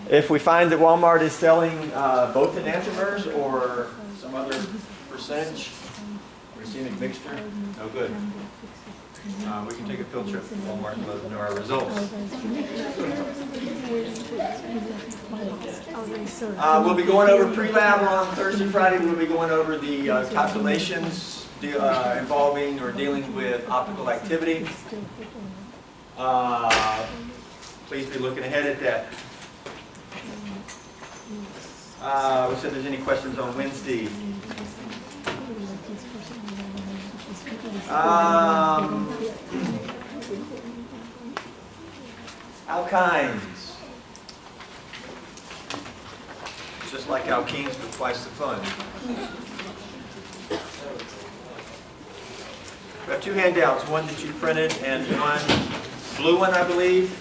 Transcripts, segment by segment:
If we find that Walmart is selling both enantiomers or some other percentage, racemic mixture, no good. We can take a field trip to Walmart and let them know our results. We'll be going over pre-lab on Thursday, Friday. We'll be going over the calculations involving or dealing with optical activity. Please be looking ahead at that. We said there's any questions on Wednesday. Alkynes. It's just like alkenes, but twice the fun. We have two handouts, one that you printed and one blue one, I believe.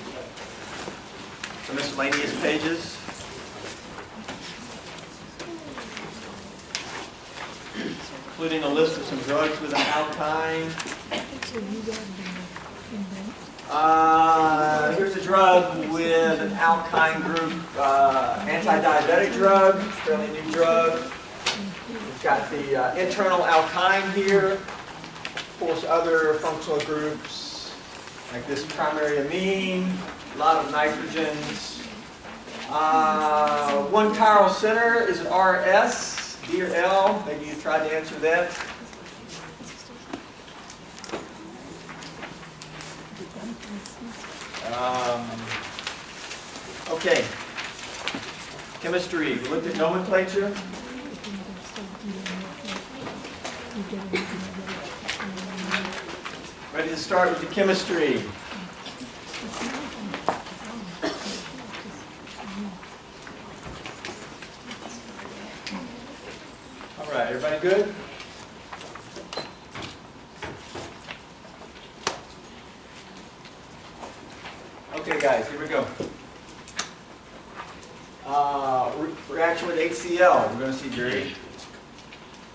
Some miscellaneous pages. Including a list of some drugs with an alkyne. Here's a drug with an alkyne group, anti-diabetic drug, fairly new drug. We've got the internal alkyne here. Of course, other functional groups like this primary amine, a lot of nitrogens. One chiral center is an RS. D or L, maybe you tried to answer that. Okay. Chemistry. We looked at nomenclature. Ready to start with the chemistry. All right, everybody good? Okay, guys, here we go. Reaction with HCl. We're going to see very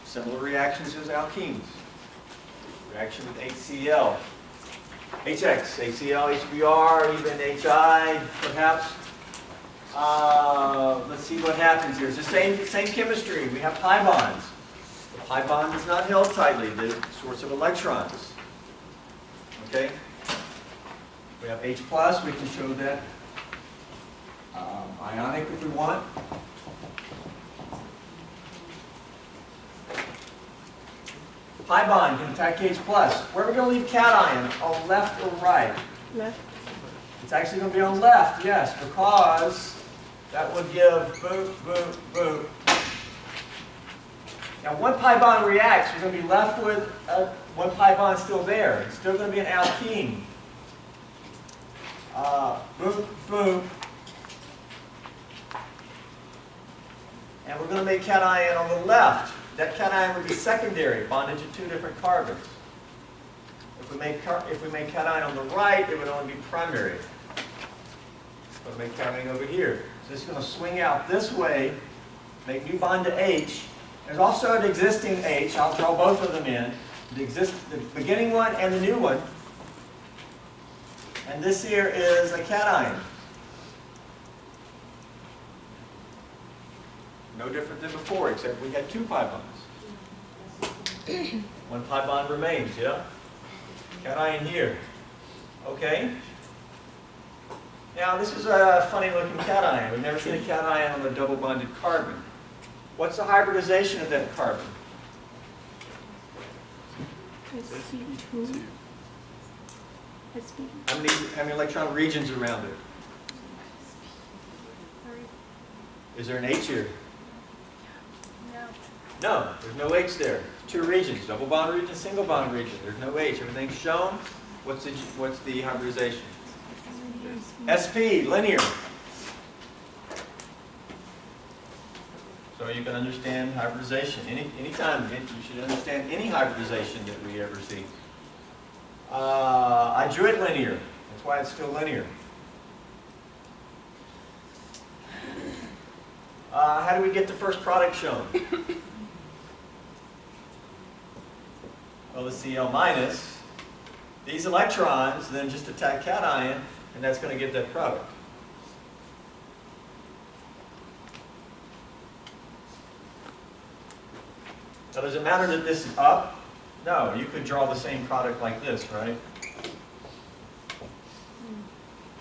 similar reactions as alkenes. Reaction with HCl. HX, HCl, HBr, even HI, perhaps. Let's see what happens here. It's the same chemistry. We have pi bonds. The pi bond is not held tightly, the source of electrons. Okay? We have H+, we can show that ionic if we want. Pi bond can attack H+. Where are we going to leave cation? On left or right? Left. It's actually going to be on left, yes, because that would give boop, boop, boop. Now, one pi bond reacts. We're going to be left with one pi bond still there. It's still going to be an alkene. Boop, boop. And we're going to make cation on the left. That cation would be secondary, bonded to two different carbons. If we make cation on the right, it would only be primary. We'll make cation over here. So it's going to swing out this way, make new bond to H. There's also an existing H. I'll draw both of them in. The beginning one and the new one. And this here is a cation. No different than before, except we had two pi bonds. One pi bond remains, yeah? Cation here. Okay? Now, this is a funny looking cation. We've never seen a cation on a double bonded carbon. What's the hybridization of that carbon? sp2. How many electron regions around it? Is there an H here? No, there's no H there. Two regions, double bond region, single bond region. There's no H. Everything's shown. What's the hybridization? SP, linear. So you can understand hybridization. Anytime you should understand any hybridization that we ever see. I drew it linear. That's why it's still linear. How do we get the first product shown? Well, the Cl minus. These electrons then just attack cation, and that's going to give that product. Now, does it matter that this is up? No, you could draw the same product like this, right?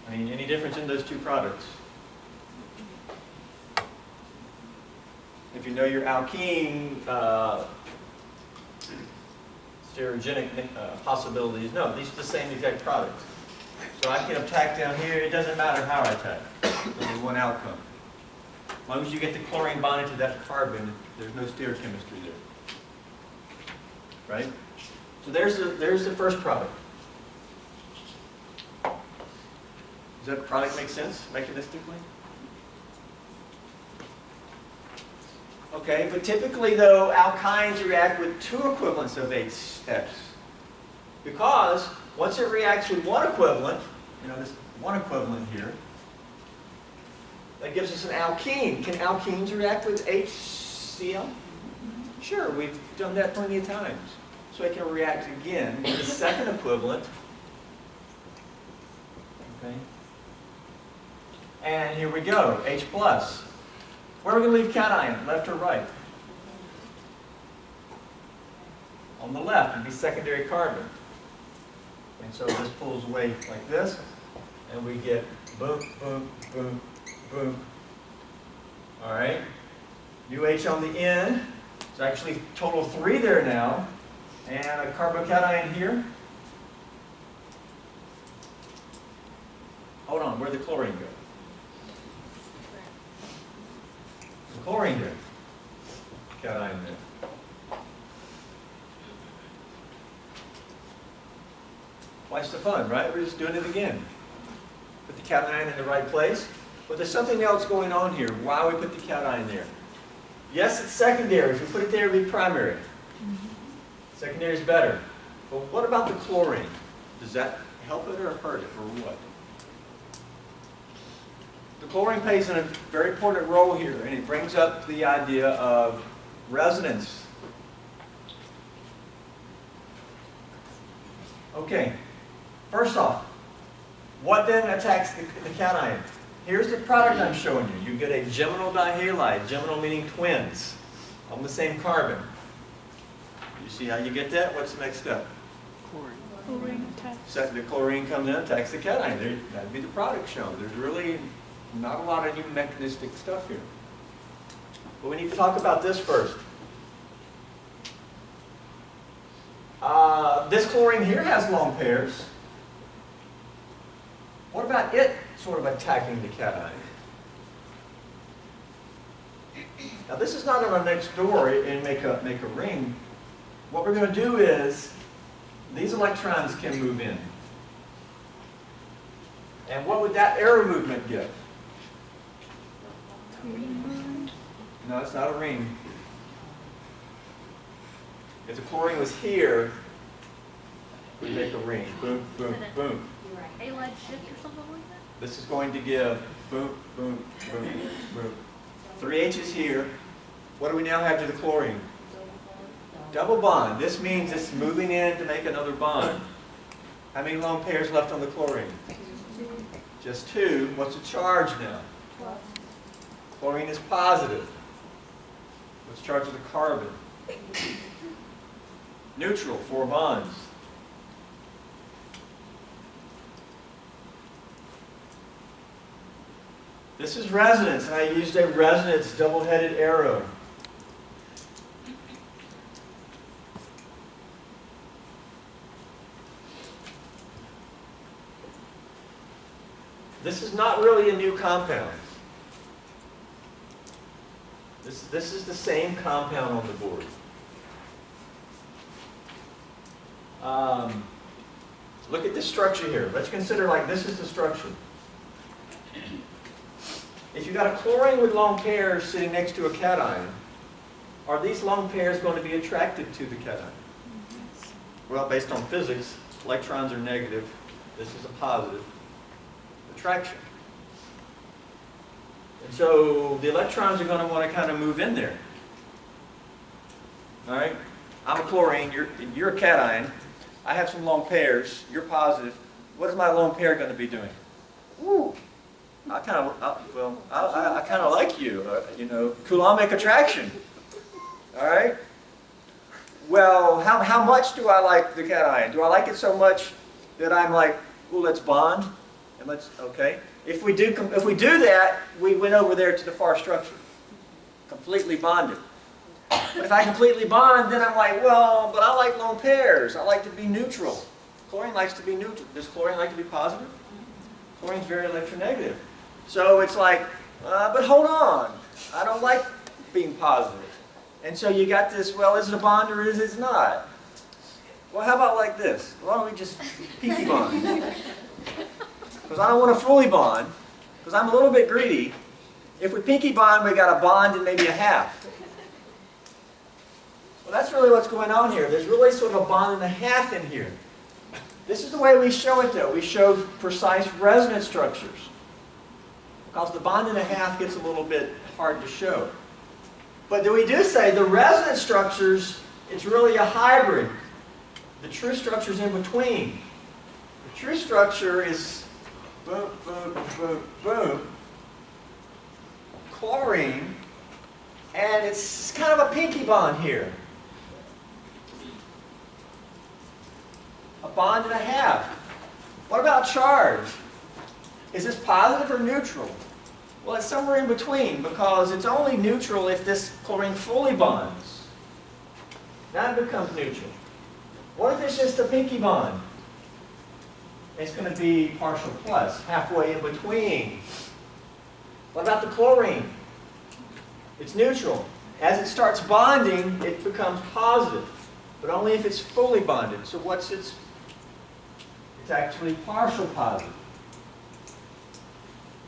I mean, any difference in those two products? If you know your alkene stereogenic possibilities, no, these are the same exact products. So I can attack down here, it doesn't matter how I attack. There's one outcome. As long as you get the chlorine bonded to that carbon, there's no stereochemistry there. Right? So there's the first product. Does that product make sense mechanistically? Okay, but typically though, alkynes react with two equivalents of H steps. Because once it reacts with one equivalent, this one equivalent here, that gives us an alkene. Can alkenes react with HCl? Sure, we've done that plenty of times. So it can react again with the second equivalent. Okay. And here we go, H+. Where are we going to leave cation, left or right? On the left, it'd be secondary carbon. And so this pulls away like this, and we get boom, boom, boom, boom. All right. New H on the end. It's actually a total of 3 there now. And a carbocation here. Hold on, where'd the chlorine go? The chlorine there. Cation there. Twice the fun, right? We're just doing it again. Put the cation in the right place. But there's something else going on here. Why we put the cation there? Yes, it's secondary. If we put it there, it would be primary. Secondary is better. But what about the chlorine? Does that help it or hurt it, or what? The chlorine plays a very important role here, and it brings up the idea of resonance. Okay, first off, what then attacks the cation? Here's the product I'm showing you. You get a geminal dihalide, geminal meaning twins, on the same carbon. You see how you get that? What's the next step? Chlorine attacks. The chlorine comes in and attacks the cation. That'd be the product shown. There's really not a lot of new mechanistic stuff here. But we need to talk about this first. This chlorine here has lone pairs. What about it sort of attacking the cation? Now this is not on our next door and make a ring. What we're going to do is, these electrons can move in. And what would that arrow movement give? No, it's not a ring. If the chlorine was here, we'd make a ring. Boom, boom, boom. Halide shift or something like that? This is going to give boom, boom, boom, boom. 3 H's here. What do we now have to the chlorine? Double bond. This means it's moving in to make another bond. How many lone pairs left on the chlorine? Just 2. What's the charge now? Chlorine is positive. What's the charge of the carbon? Neutral, 4 bonds. This is resonance, and I used a resonance double-headed arrow. This is not really a new compound. This is the same compound on the board. Look at this structure here. Let's consider like this is the structure. If you've got a chlorine with lone pairs sitting next to a cation, are these lone pairs going to be attracted to the cation? Well, based on physics, electrons are negative. This is a positive attraction. And so the electrons are going to want to kind of move in there. All right? I'm a chlorine, you're a cation. I have some lone pairs, you're positive. What is my lone pair going to be doing? Ooh, I kind of like you, Coulombic attraction. All right? well, how much do I like the cation? Do I like it so much that I'm like, well, let's bond, and okay. If we do that, we went over there to the far structure, completely bonded. But if I completely bond, then I'm like, well, but I like lone pairs. I like to be neutral. Chlorine likes to be neutral. Does chlorine like to be positive? Chlorine's very electronegative. So it's like, but hold on. I don't like being positive. And so you got this, well, is it a bond or is it not? Well, how about like this? Why don't we just pinky bond? Because I don't want to fully bond, because I'm a little bit greedy. If we pinky bond, we got a bond and maybe a half. Well, that's really what's going on here. There's really sort of a bond and a half in here. This is the way we show it, though. We show precise resonance structures. Because the bond and a half gets a little bit hard to show. But we do say the resonance structures, it's really a hybrid. The true structure is in between. The true structure is boom, boom, boom, boom, chlorine, and it's kind of a pinky bond here. A bond and a half. What about charge? Is this positive or neutral? Well, it's somewhere in between, because it's only neutral if this chlorine fully bonds. Now it becomes neutral. What if it's just a pinky bond? It's going to be partial plus, halfway in between. What about the chlorine? It's neutral. As it starts bonding, it becomes positive, but only if it's fully bonded. So what's its? It's actually partial positive.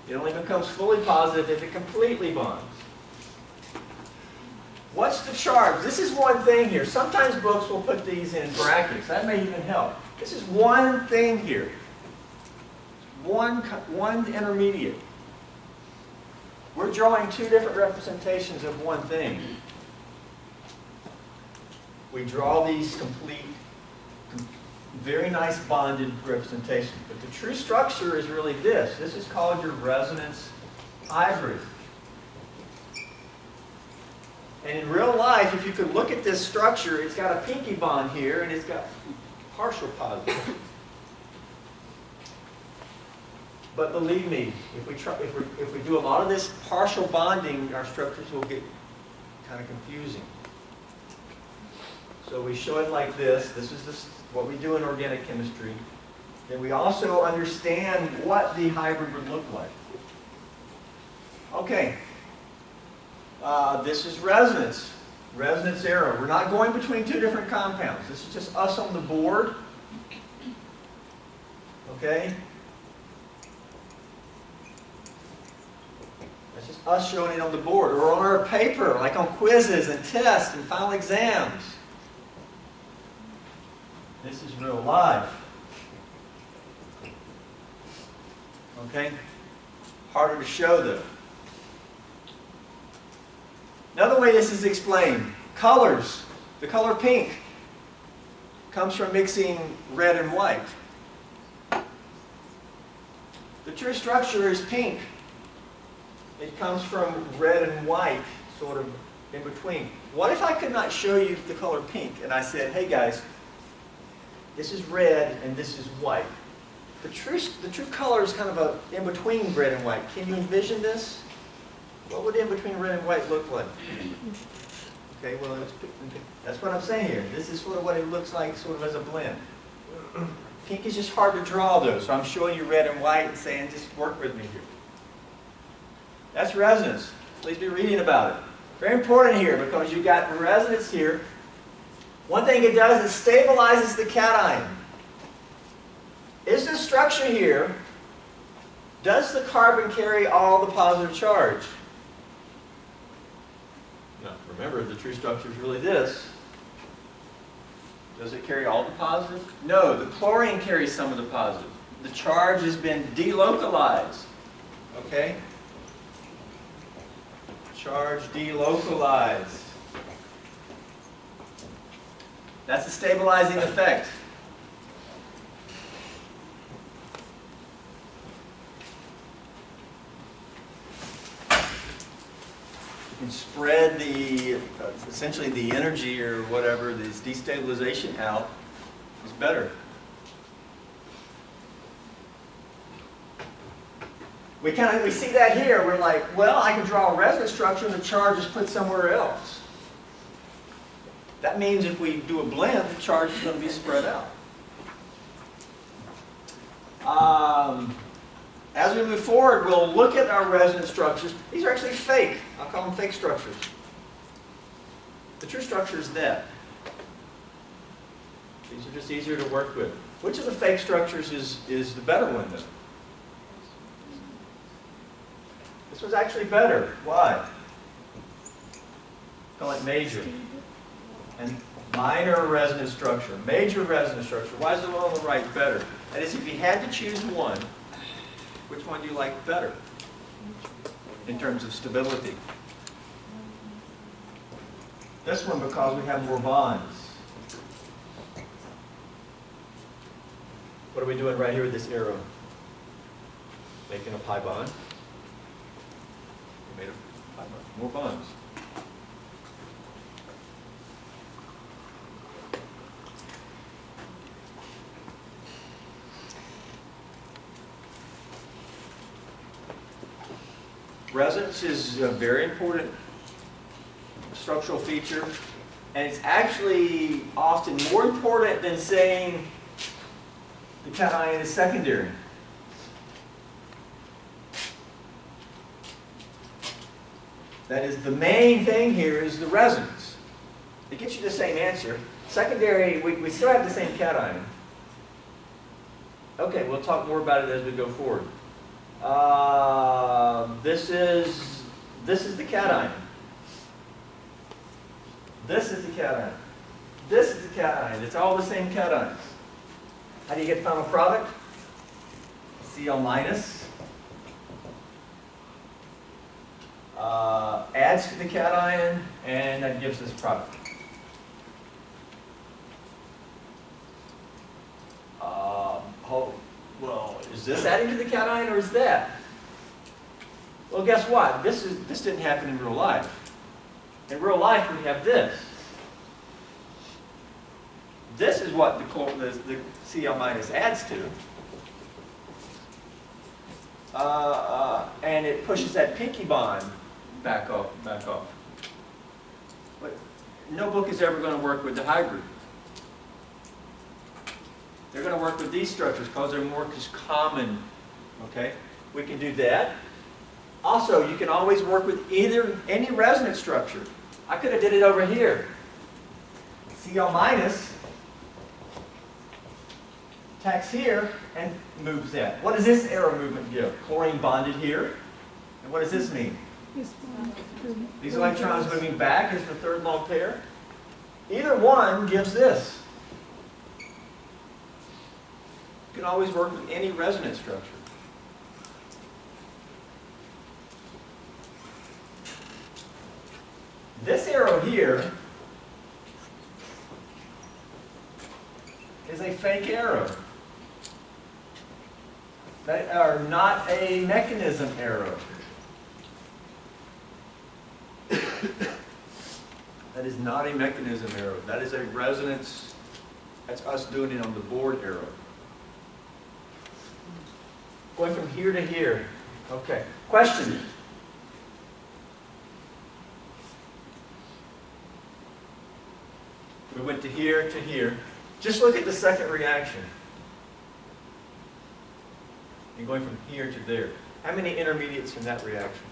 It only becomes fully positive if it completely bonds. What's the charge? This is one thing here. Sometimes books will put these in brackets. That may even help. This is one thing here. One intermediate. We're drawing two different representations of one thing. We draw these complete, very nice bonded representations. But the true structure is really this. This is called your resonance hybrid. And in real life, if you could look at this structure, it's got a pinky bond here, and it's got partial positive. But believe me, if we do a lot of this partial bonding, our structures will get kind of confusing. So we show it like this. This is what we do in organic chemistry. Then we also understand what the hybrid would look like. Okay. This is resonance. Resonance arrow. We're not going between two different compounds. This is just us on the board. Okay? That's just us showing it on the board or on our paper, like on quizzes and tests and final exams. This is real life. Okay? Harder to show though. Another way this is explained, colors. The color pink comes from mixing red and white. The true structure is pink. It comes from red and white, sort of in between. What if I could not show you the color pink and I said, hey guys, this is red and this is white. The true color is kind of a in between red and white. Can you envision this? What would in between red and white look like? Okay, well, that's what I'm saying here. This is sort of what it looks like sort of as a blend. Pink is just hard to draw though, so I'm showing you red and white and saying just work with me here. That's resonance. Please be reading about it. Very important here because you've got resonance here. One thing it does is stabilizes the cation. Is the structure here, does the carbon carry all the positive charge? Now, remember, the true structure is really this. Does it carry all the positive? No, the chlorine carries some of the positive. The charge has been delocalized. Okay? Charge delocalized. That's the stabilizing effect. and spread the, essentially the energy or whatever, this destabilization out is better. We see that here. We're like, well, I can draw a resonance structure and the charge is put somewhere else. That means if we do a blend, the charge is going to be spread out. As we move forward, we'll look at our resonance structures. These are actually fake. I'll call them fake structures. The true structure is that. These are just easier to work with. Which of the fake structures is the better one, though? This was actually better. Why? Call it major. And minor resonance structure. Major resonance structure. Why is the one on the right better? That is, if you had to choose one, which one do you like better in terms of stability? This one because we have more bonds. What are we doing right here with this arrow? Making a pi bond. We made a pi bond. More bonds. Resonance is a very important structural feature, and it's actually often more important than saying the cation is secondary. That is, the main thing here is the resonance. It gets you the same answer. Secondary, we still have the same cation. Okay, we'll talk more about it as we go forward. This is the cation. This is the cation. This is the cation. It's all the same cation. How do you get the final product? Cl minus adds to the cation, and that gives us product. Well, is this adding to the cation or is that? Well, guess what? This didn't happen in real life. In real life, we have this. This is what the Cl minus adds to. And it pushes that pinky bond back off. But no book is ever going to work with the hybrid. They're going to work with these structures because they're more common. Okay? We can do that. Also, you can always work with any resonance structure. I could have did it over here. Cl minus tacks here and moves that. What does this arrow movement give? Chlorine bonded here. And what does this mean? These electrons moving back is the third long pair. Either one gives this. You can always work with any resonance structure. This arrow here is a fake arrow. They are not a mechanism arrow. That is not a mechanism arrow. That is a resonance. That's us doing it on the board arrow. Going from here to here. Okay. Question. We went to here to here. Just look at the second reaction. And going from here to there. How many intermediates in that reaction?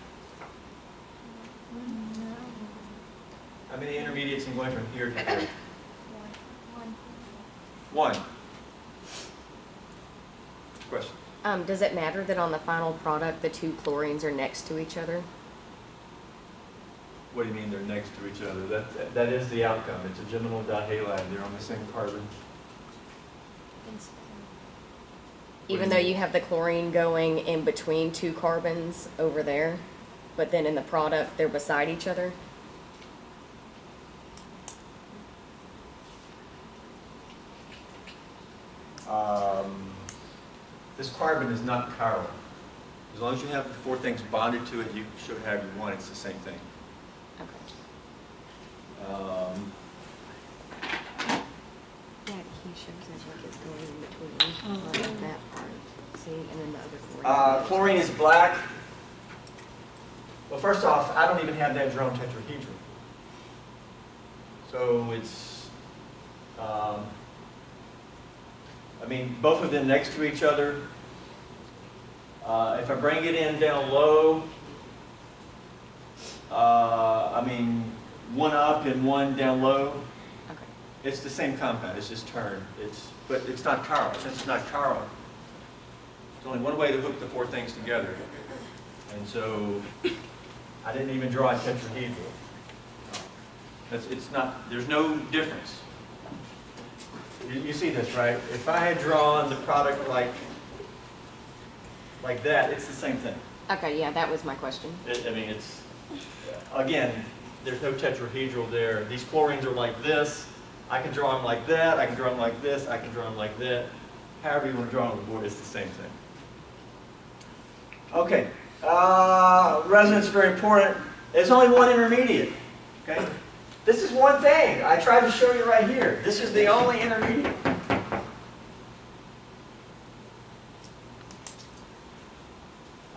How many intermediates in going from here to here? One. Question. Does it matter that on the final product the two chlorines are next to each other? What do you mean they're next to each other? That is the outcome. It's a geminal dihalide. They're on the same carbon. Even though you have the chlorine going in between two carbons over there, but then in the product they're beside each other? This carbon is not chiral. As long as you have the four things bonded to it, you should have your one. It's the same thing. Okay. Yeah, he shows us like it's going in between like that part. See, and then the other chlorine. Chlorine is black. Well, first off, I don't even have that drone tetrahedral. So it's, I mean, both of them next to each other. If I bring it in down low, I mean, one up and one down low, Okay. it's the same compound, it's just turned. But it's not chiral. Since it's not chiral, there's only one way to hook the four things together. And so I didn't even draw a tetrahedral. It's not, there's no difference. You see this, right? If I had drawn the product like that, it's the same thing. Okay, yeah, that was my question. I mean, it's, again, there's no tetrahedral there. These chlorines are like this. I can draw them like that. I can draw them like this. I can draw them like that. However you want to draw them on the board, it's the same thing. Okay. Resonance is very important. There's only one intermediate. Okay. This is one thing. I tried to show you right here. This is the only intermediate.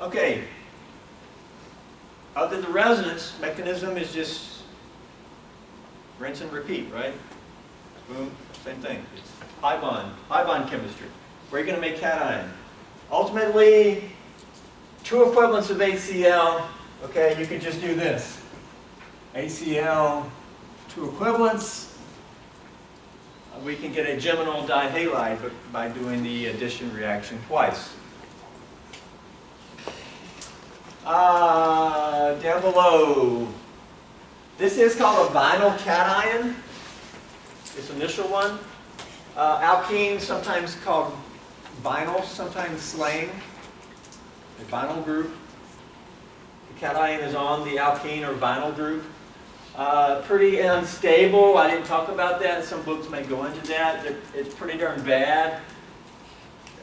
Okay. Other than the resonance mechanism is just rinse and repeat, right? Boom, same thing. It's high bond chemistry. Where you're going to make cation. Ultimately, two equivalents of HCl. Okay, you can just do this. HCl, two equivalents. We can get a geminal dihalide by doing the addition reaction twice. Down below, this is called a vinyl cation. This initial one. Alkene, sometimes called vinyl, sometimes slang. A vinyl group. The cation is on the alkene or vinyl group. Pretty unstable. I didn't talk about that. Some books may go into that. It's pretty darn bad.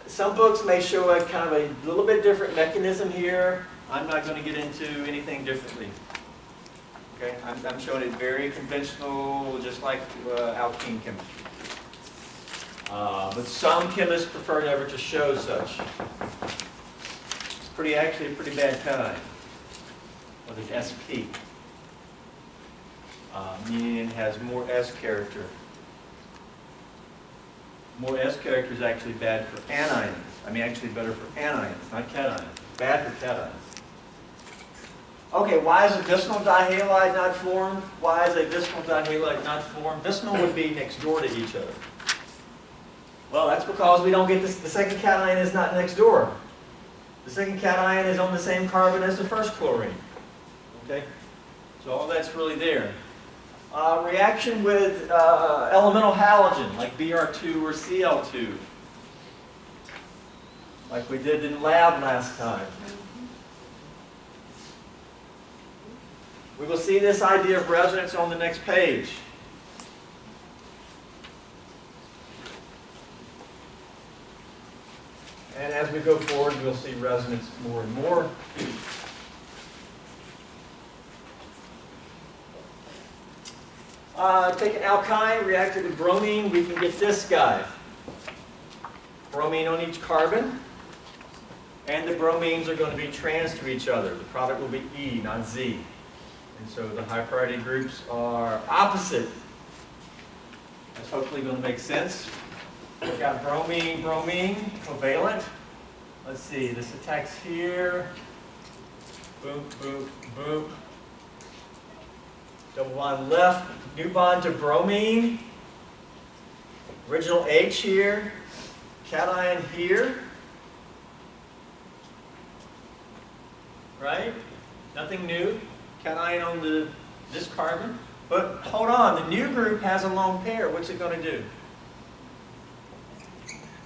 Some books may show a kind of a little bit different mechanism here. I'm not going to get into anything differently. Okay, I'm showing it very conventional, just like alkene chemistry. But some chemists prefer never to show such. It's actually a pretty bad cation. What is SP? Meaning it has more S character. More S character is actually bad for anions. I mean, actually better for anions, not cations. Bad for cations. Okay, why is a vicinal dihalide not formed? Why is a vicinal dihalide not formed? Vicinal would be next door to each other. Well, that's because we don't get this. The second cation is not next door. The second cation is on the same carbon as the first chlorine. Okay, so all that's really there. Reaction with elemental halogen, like Br2 or Cl2, like we did in lab last time. We will see this idea of resonance on the next page. And as we go forward, we'll see resonance more and more. Take an alkyne, reacted with bromine, we can get this guy. Bromine on each carbon. And the bromines are going to be trans to each other. The product will be E, not Z. And so the high priority groups are opposite. That's hopefully going to make sense. We've got bromine, covalent. Let's see, this attacks here. Boom, boom, boom. Double bond left, new bond to bromine. Original H here, cation here. Right? Nothing new. Cation on this carbon. But hold on, the new group has a lone pair. What's it going to do?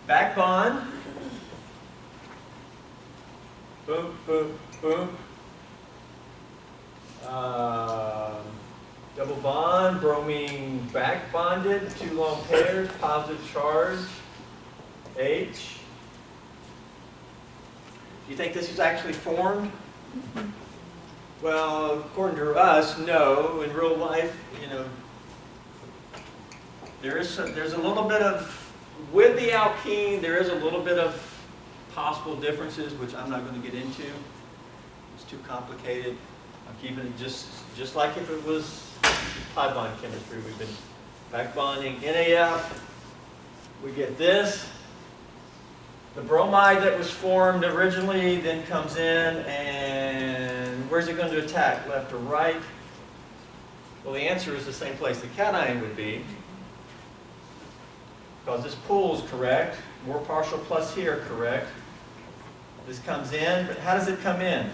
Back bond. Boom, boom, boom. Double bond, bromine back bonded, two lone pairs, positive charge, H. Do you think this was actually formed? Well, according to us, no. In real life, you know, there's a little bit of, with the alkene, there is a little bit of possible differences, which I'm not going to get into. It's too complicated. I'm keeping it just like if it was pi bond chemistry. We've been back bonding NAF. We get this. The bromide that was formed originally then comes in, and where's it going to attack? Left or right? Well, the answer is the same place the cation would be, because this pool is correct. More partial plus here, correct. This comes in, but how does it come in?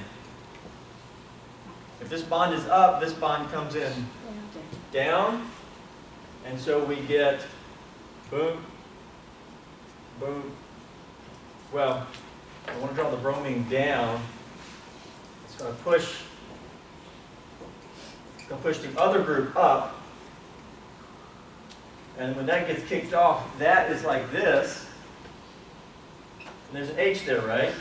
If this bond is up, this bond comes in down, and so we get boom, boom. Well, I want to draw the bromine down. It's going to push the other group up. And when that gets kicked off, that is like this. And there's an H there, right?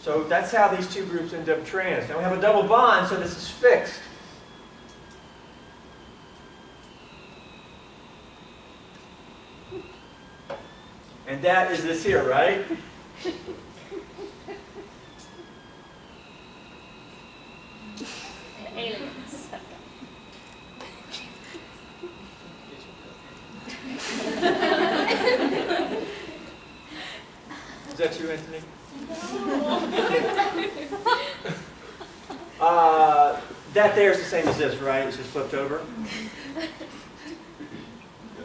So that's how these two groups end up trans. Now we have a double bond, so this is fixed. And that is this here, right? Aliens. Is that you, Anthony? That there is the same as this, right? It's just flipped over.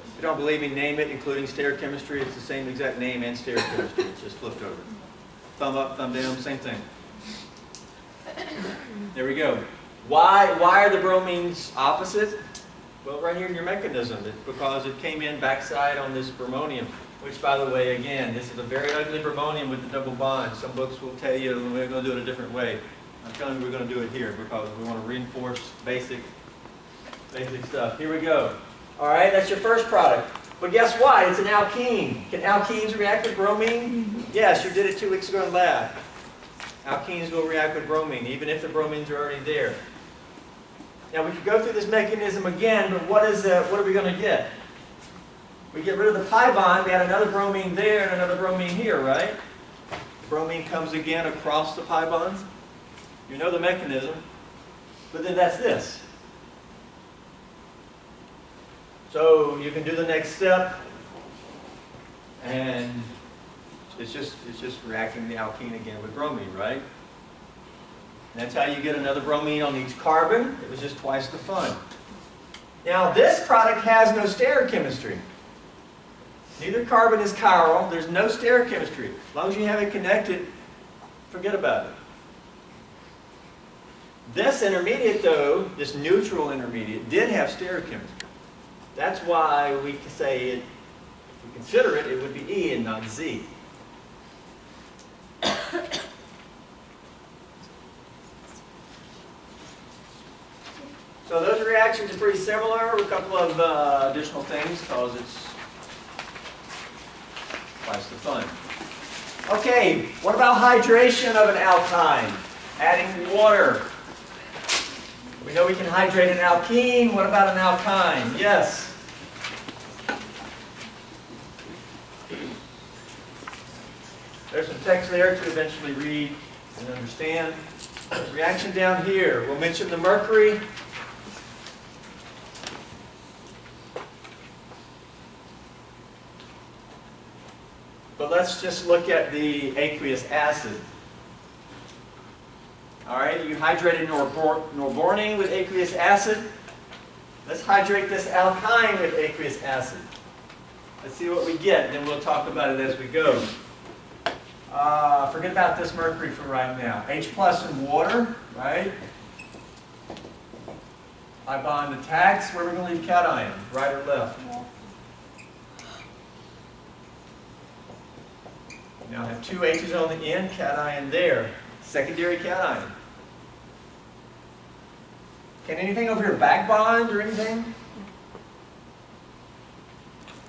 If you don't believe me, name it, including stereochemistry. It's the same exact name and stereochemistry. It's just flipped over. Thumb up, thumb down, same thing. There we go. Why are the bromines opposite? Well, right here in your mechanism, it's because it came in backside on this bromonium, which, by the way, again, this is a very ugly bromonium with the double bond. Some books will tell you we're going to do it a different way. I'm telling you we're going to do it here because we want to reinforce basic stuff. Here we go. All right, that's your first product. But guess what? It's an alkene. Can alkenes react with bromine? Yes, you did it 2 weeks ago in lab. Alkenes will react with bromine, even if the bromines are already there. Now, we could go through this mechanism again, but what are we going to get? We get rid of the pi bond. We had another bromine there and another bromine here, right? The bromine comes again across the pi bond. You know the mechanism. But then that's this. So you can do the next step, and it's just reacting the alkene again with bromine, right? And that's how you get another bromine on each carbon. It was just twice the fun. Now this product has no stereochemistry. Neither carbon is chiral. There's no stereochemistry. As long as you have it connected, forget about it. This intermediate, though, this neutral intermediate, did have stereochemistry. That's why we can say it, if we consider it, it would be E and not Z. So those reactions are pretty similar with a couple of additional things because it's twice the fun. Okay, what about hydration of an alkyne? Adding water. We know we can hydrate an alkene. What about an alkyne? Yes. There's some text there to eventually read and understand. Reaction down here. We'll mention the mercury. But let's just look at the aqueous acid. All right, you hydrated norbornene with aqueous acid. Let's hydrate this alkyne with aqueous acid. Let's see what we get, then we'll talk about it as we go. Forget about this mercury for right now. H plus in water, right? I bond attacks. Where are we going to leave cation? Right or left? Now I have two H's on the end, cation there. Secondary cation. Can anything over here back bond or anything?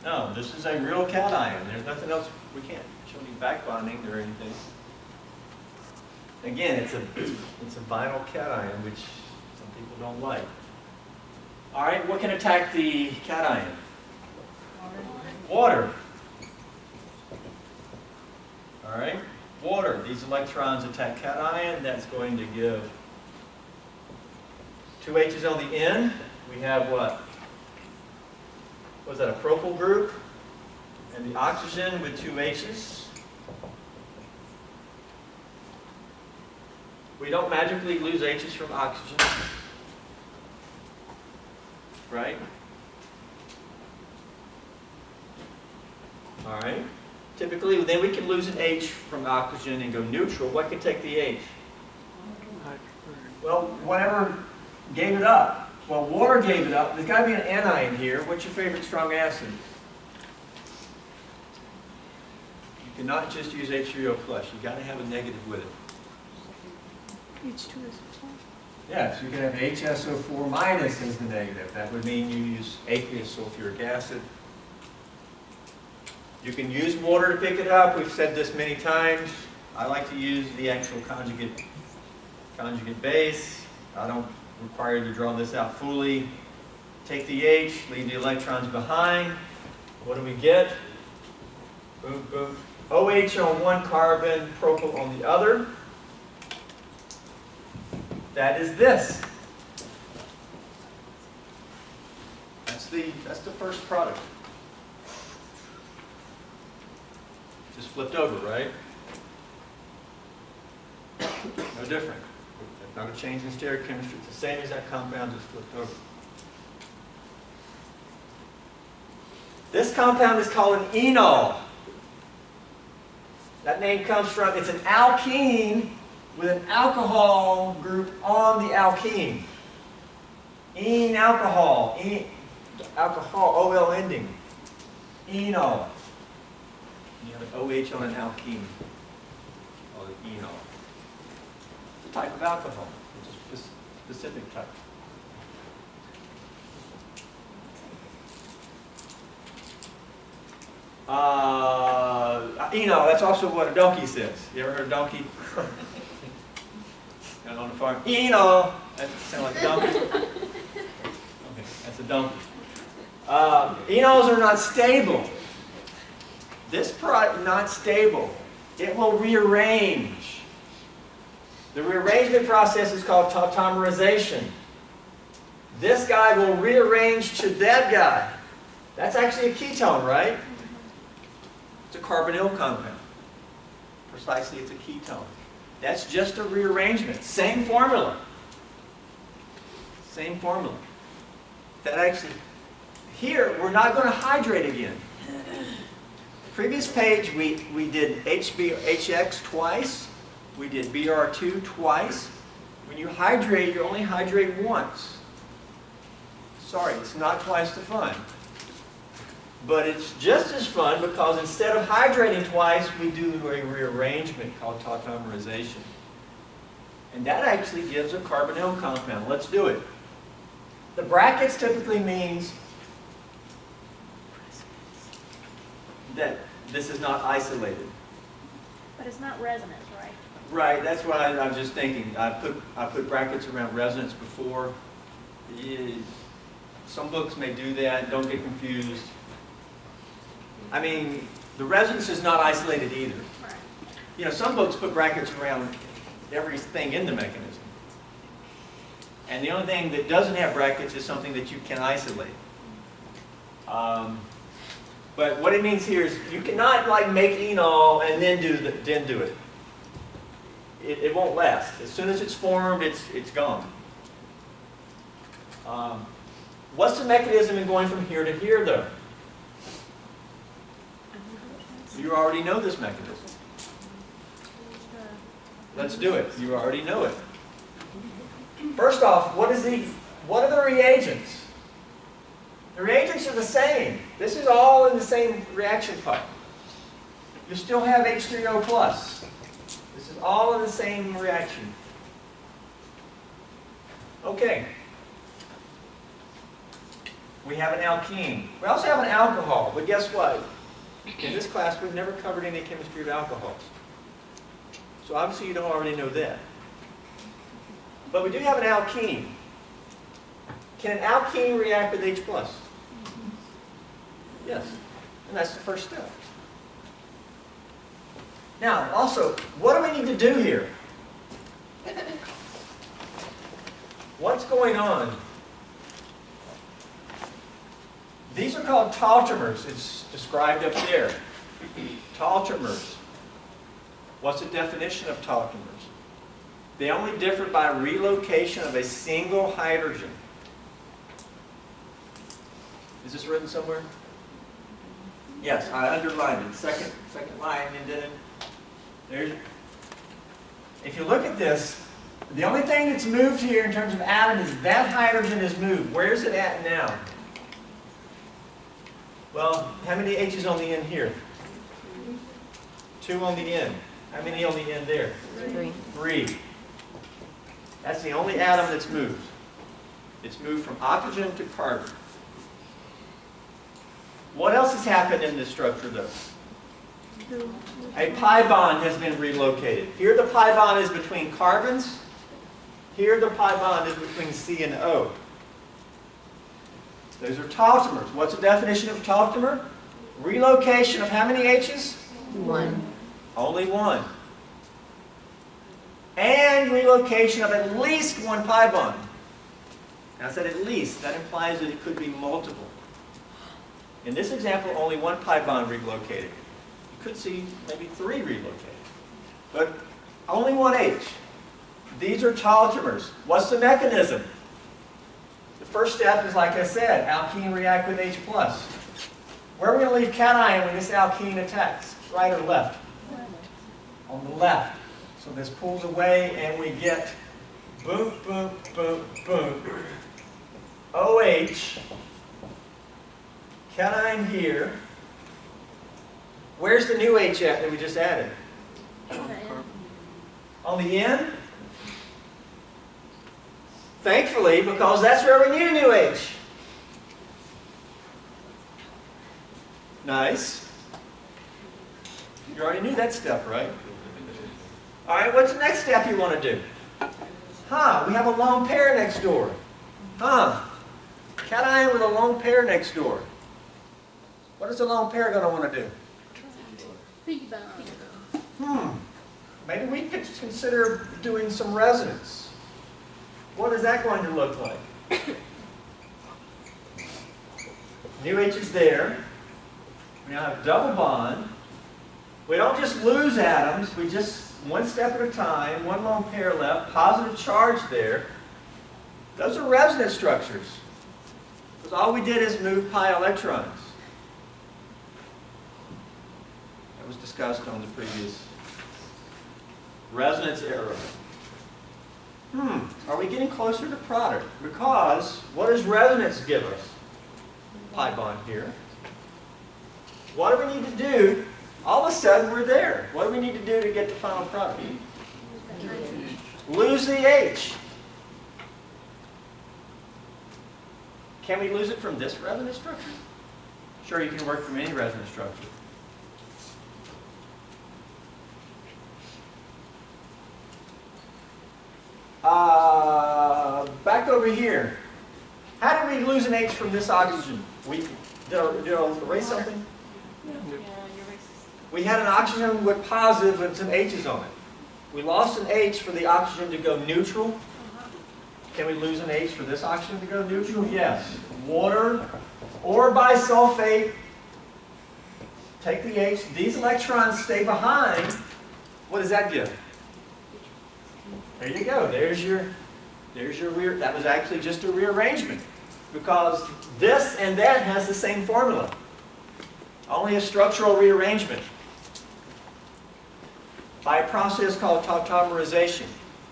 No, this is a real cation. There's nothing else. We can't show any back bonding or anything. Again, it's a vinyl cation, which some people don't like. All right, what can attack the cation? Water. All right, water. These electrons attack cation. That's going to give two H's on the end. We have what? Was that a propyl group? And the oxygen with two H's. We don't magically lose H's from oxygen. Right? All right. Typically, then we can lose an H from oxygen and go neutral. What can take the H? Well, whatever gave it up. Well, water gave it up. There's got to be an anion here. What's your favorite strong acid? You cannot just use H3O+. You've got to have a negative with it. H2SO4. Yeah, so you can have HSO4 minus as the negative. That would mean you use aqueous sulfuric acid. You can use water to pick it up. We've said this many times. I like to use the actual conjugate base. I don't require you to draw this out fully. Take the H, leave the electrons behind. What do we get? Boom, boom. OH on one carbon, propyl on the other. That is this. That's the first product. Just flipped over, right? No different. Not a change in stereochemistry. It's the same as that compound just flipped over. This compound is called an enol. That name comes from, it's an alkene with an alcohol group on the alkene. Ene alcohol. Alcohol, OL ending. Enol. You have an OH on an alkene. Called an enol. It's a type of alcohol. It's a specific type. That's also what a donkey says. You ever heard a donkey? Out on the farm. That sounds like a donkey. Okay, that's a donkey. Enols are not stable. This product not stable. It will rearrange. The rearrangement process is called tautomerization. This guy will rearrange to that guy. That's actually a ketone, right? It's a carbonyl compound. Precisely, it's a ketone. That's just a rearrangement. Same formula. Same formula. That actually, here, we're not going to hydrate again. The previous page, we did HX twice. We did Br2 twice. When you hydrate, you only hydrate once. Sorry, it's not twice the fun. But it's just as fun because instead of hydrating twice, we do a rearrangement called tautomerization. And that actually gives a carbonyl compound. Let's do it. The brackets typically means that this is not isolated. But it's not resonance, right? Right, that's what I'm just thinking. I put brackets around resonance before. Some books may do that. Don't get confused. I mean, the resonance is not isolated either. Right. You know, some books put brackets around everything in the mechanism. And the only thing that doesn't have brackets is something that you can isolate. But what it means here is you cannot like make enol and then do it. It won't last. As soon as it's formed, it's gone. What's the mechanism in going from here to here, though? You already know this mechanism. Let's do it. You already know it. First off, what are the reagents? The reagents are the same. This is all in the same reaction pipe. You still have H3O+. This is all in the same reaction. Okay. We have an alkene. We also have an alcohol, but guess what? In this class, we've never covered any chemistry of alcohols. So obviously you don't already know that. But we do have an alkene. Can an alkene react with H+? Yes. And that's the first step. Now, also, what do we need to do here? What's going on? These are called tautomers. It's described up there. Tautomers. What's the definition of tautomers? They only differ by relocation of a single hydrogen. Is this written somewhere? Yes, I underlined it. Second line indented. There's. If you look at this, the only thing that's moved here in terms of atom is that hydrogen is moved. Where is it at now? Well, how many H's on the end here? 2 on the end. How many on the end there? 3. 3. That's the only atom that's moved. It's moved from oxygen to carbon. What else has happened in this structure, though? A pi bond has been relocated. Here the pi bond is between carbons. Here the pi bond is between C and O. Those are tautomers. What's the definition of tautomer? Relocation of how many H's? 1. Only 1. And relocation of at least 1 pi bond. Now I said at least. That implies that it could be multiple. In this example, only 1 pi bond relocated. You could see maybe 3 relocated. But only 1 H. These are tautomers. What's the mechanism? The first step is, like I said, alkene react with H+. Where are we going to leave cation when this alkene attacks? Right or left? On the left. So this pulls away and we get boom, boom, boom, boom. OH, cation here. Where's the new H at that we just added? On the end? Thankfully, because that's where we need a new H. Nice. You already knew that step, right? All right, what's the next step you want to do? We have a lone pair next door. Cation with a lone pair next door. What is a lone pair going to want to do? Maybe we could consider doing some resonance. What is that going to look like? New H is there. We now have double bond. We don't just lose atoms, we just, one step at a time, one lone pair left, positive charge there. Those are resonance structures. Because all we did is move pi electrons. That was discussed on the previous resonance arrow. Are we getting closer to product? Because what does resonance give us? Pi bond here. What do we need to do? All of a sudden we're there. What do we need to do to get the final product? Lose the H. Can we lose it from this resonance structure? Sure, you can work from any resonance structure. Back over here. How did we lose an H from this oxygen? Did I erase something? We had an oxygen with positive with some H's on it. We lost an H for the oxygen to go neutral. Can we lose an H for this oxygen to go neutral? Yes. Water or bisulfate. Take the H. These electrons stay behind. What does that give? There you go. There's your rear. That was actually just a rearrangement. Because this and that has the same formula. Only a structural rearrangement. By a process called tautomerization.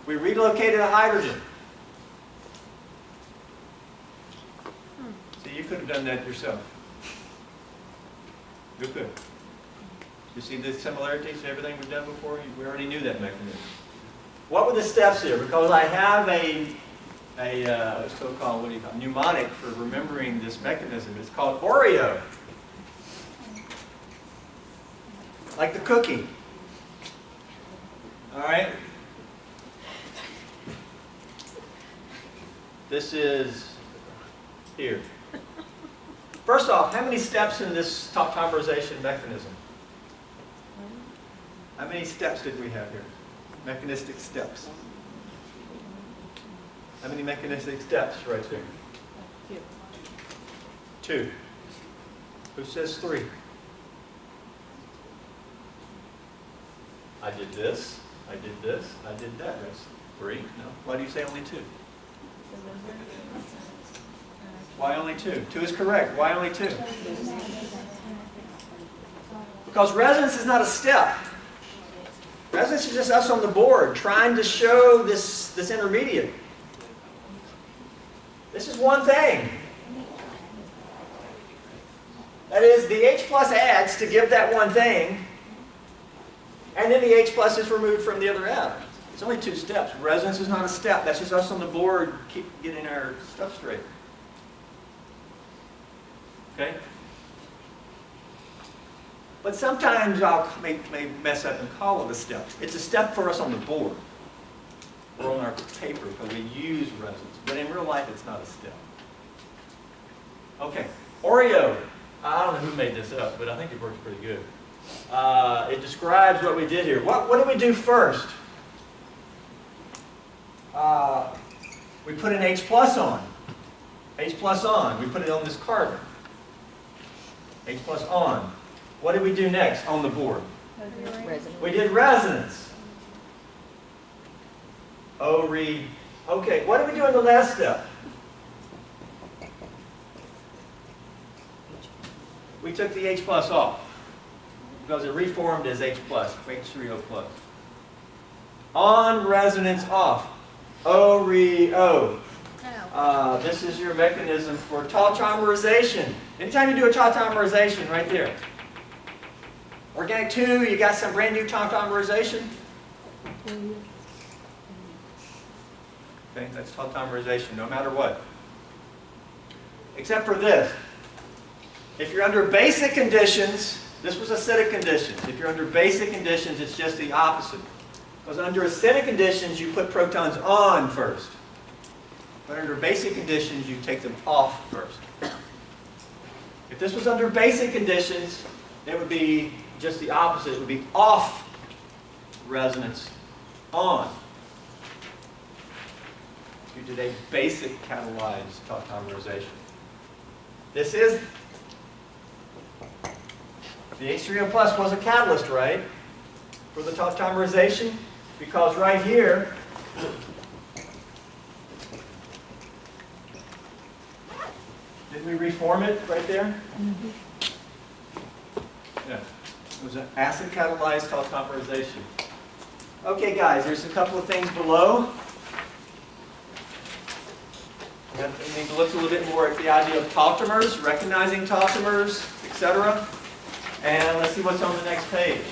We relocated a hydrogen. So you could have done that yourself. You could. You see the similarities to everything we've done before? We already knew that mechanism. What were the steps here? Because I have a so-called, mnemonic for remembering this mechanism. It's called Oreo. Like the cookie. All right? This is here. First off, how many steps in this tautomerization mechanism? How many steps did we have here? Mechanistic steps. How many mechanistic steps right there? 2. Who says 3? I did this, I did this, I did that. That's 3. No. Why do you say only 2? Why only 2? 2 is correct. Why only 2? Because resonance is not a step. Resonance is just us on the board trying to show this intermediate. This is one thing. That is, the H plus adds to give that one thing, and then the H plus is removed from the other atom. It's only 2 steps. Resonance is not a step. That's just us on the board keep getting our stuff straight. Okay? But sometimes I may mess up and call it a step. It's a step for us on the board or on our paper because we use resonance. But in real life, it's not a step. Okay. Oreo. I don't know who made this up, but I think it works pretty good. It describes what we did here. What did we do first? We put an H plus on. H plus on. We put it on this carbon. H plus on. What did we do next on the board? Resonance. We did resonance. Okay, what did we do in the last step? We took the H plus off because it reformed as H plus, H3O plus. On, resonance, off. O-re-O. This is your mechanism for tautomerization. Anytime you do a tautomerization, right there. Organic 2, you got some brand new tautomerization? Okay, that's tautomerization, no matter what. Except for this. If you're under basic conditions, this was acidic conditions. If you're under basic conditions, it's just the opposite. Because under acidic conditions, you put protons on first. But under basic conditions, you take them off first. If this was under basic conditions, it would be just the opposite. It would be off resonance, on. You did a basic catalyzed tautomerization. This is, the H3O plus was a catalyst, right? For the tautomerization, because right here, didn't we reform it right there? Mm-hmm. Yeah. It was an acid catalyzed tautomerization. Okay, guys, there's a couple of things below. We need to look a little bit more at the idea of tautomers, recognizing tautomers, etc. And let's see what's on the next page.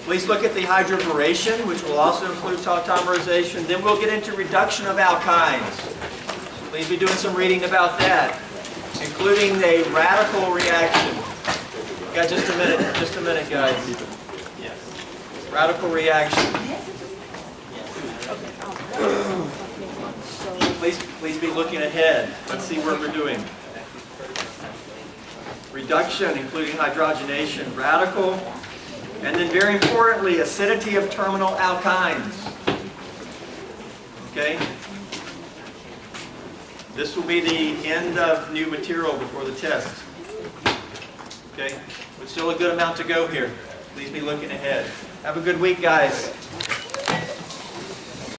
Please look at the hydroboration, which will also include tautomerization. Then we'll get into reduction of alkynes. Please be doing some reading about that, including a radical reaction. Got just a minute, guys. Radical reaction. Please be looking ahead. Let's see what we're doing. Reduction, including hydrogenation, radical, and then very importantly, acidity of terminal alkynes. Okay? This will be the end of new material before the test. Okay? But still a good amount to go here. Please be looking ahead. Have a good week, guys.